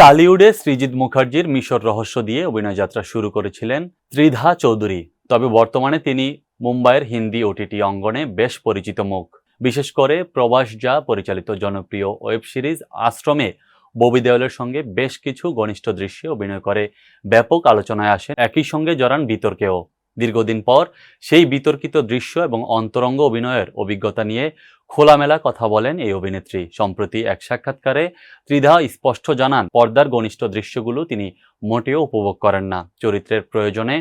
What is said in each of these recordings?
টালিউডে সৃজিত মুখার্জির মিশর রহস্য দিয়ে অভিনয় যাত্রা শুরু করেছিলেন ত্রিধা চৌধুরী। তবে বর্তমানে তিনি মুম্বাইয়ের হিন্দি ওটিটি অঙ্গনে বেশ পরিচিত মুখ। বিশেষ করে প্রবাস যা পরিচালিত জনপ্রিয় ওয়েব সিরিজ আশ্রমে ববি দেওয়ালের সঙ্গে বেশ কিছু ঘনিষ্ঠ দৃশ্যে অভিনয় করে ব্যাপক আলোচনায় আসেন, একই সঙ্গে জড়ান বিতর্কেও। দীর্ঘদিন পর সেই বিতর্কিত দৃশ্য এবং অন্তরঙ্গ অভিনয়ের অভিজ্ঞতা নিয়ে খোলামেলা কথা বলেন এই অভিনেত্রী। সম্প্রতি এক সাক্ষাৎকারে ত্রিধা স্পষ্ট জানান, পর্দার ঘনিষ্ঠ দৃশ্যগুলো তিনি মোটেও উপভোগ করেন না। চরিত্রের প্রয়োজনে,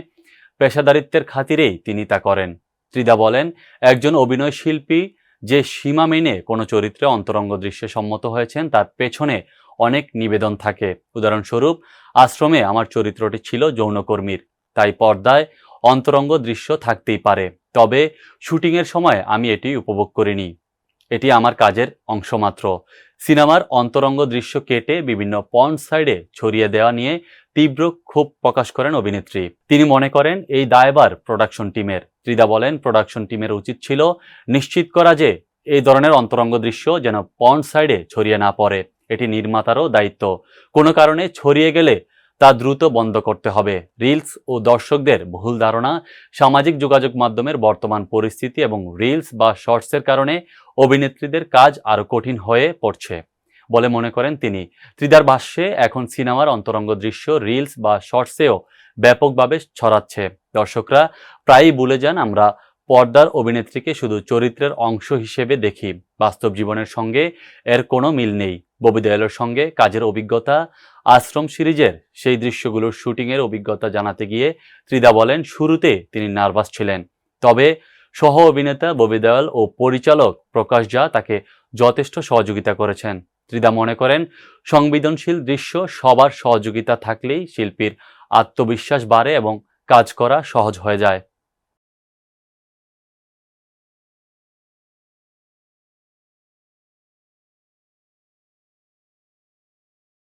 পেশাদারিত্বের খাতিরেই তিনি তা করেন। ত্রিধা বলেন, একজন অভিনয় শিল্পী যে সীমা মেনে কোনো চরিত্রে অন্তরঙ্গ দৃশ্যে সম্মত হয়েছেন তার পেছনে অনেক নিবেদন থাকে। উদাহরণস্বরূপ, আশ্রমে আমার চরিত্রটি ছিল যৌনকর্মীর, তাই পর্দায় অন্তরঙ্গ দৃশ্য থাকতেই পারে, তবে শুটিংয়ের সময় আমি এটি উপভোগ করিনি। এটি আমার কাজের অংশ মাত্র। সিনেমার অন্তরঙ্গ দৃশ্য কেটে বিভিন্ন পর্ন সাইডে ছড়িয়ে দেওয়া নিয়ে তীব্র ক্ষোভ প্রকাশ করেন অভিনেত্রী। তিনি মনে করেন এই দায়ভার প্রোডাকশন টিমের। ত্রিধা বলেন, প্রোডাকশন টিমের উচিত ছিল নিশ্চিত করা যে এই ধরনের অন্তরঙ্গ দৃশ্য যেন পর্ন সাইডে ছড়িয়ে না পড়ে। এটি নির্মাতারও দায়িত্ব। কোনো কারণে ছড়িয়ে গেলে তা দ্রুত বন্ধ করতে হবে। রিলস ও দর্শকদের ভুল ধারণা, সামাজিক যোগাযোগ মাধ্যমের বর্তমান পরিস্থিতি এবং রিলস বা শর্টসের কারণে অভিনেত্রীদের কাজ আরও কঠিন হয়ে পড়ছে বলে মনে করেন তিনি। ত্রিধার ভাষ্যে, এখন সিনেমার অন্তরঙ্গ দৃশ্য রিলস বা শর্টসেও ব্যাপকভাবে ছড়াচ্ছে। দর্শকরা প্রায়ই ভুলে যান আমরা পর্দার অভিনেত্রীকে শুধু চরিত্রের অংশ হিসেবে দেখি। বাস্তব জীবনের সঙ্গে এর কোনো মিল নেই। ববি দেওয়ালের সঙ্গে কাজের অভিজ্ঞতা, আশ্রম সিরিজের সেই দৃশ্যগুলোর শুটিংয়ের অভিজ্ঞতা জানাতে গিয়ে ত্রিধা বলেন, শুরুতে তিনি নার্ভাস ছিলেন, তবে সহ অভিনেতা ববি দেওয়াল ও পরিচালক প্রকাশ ঝা তাকে যথেষ্ট সহযোগিতা করেছেন। ত্রিধা মনে করেন, সংবেদনশীল দৃশ্য সবার সহযোগিতা থাকলেই শিল্পীর আত্মবিশ্বাস বাড়ে এবং কাজ করা সহজ হয়ে যায়।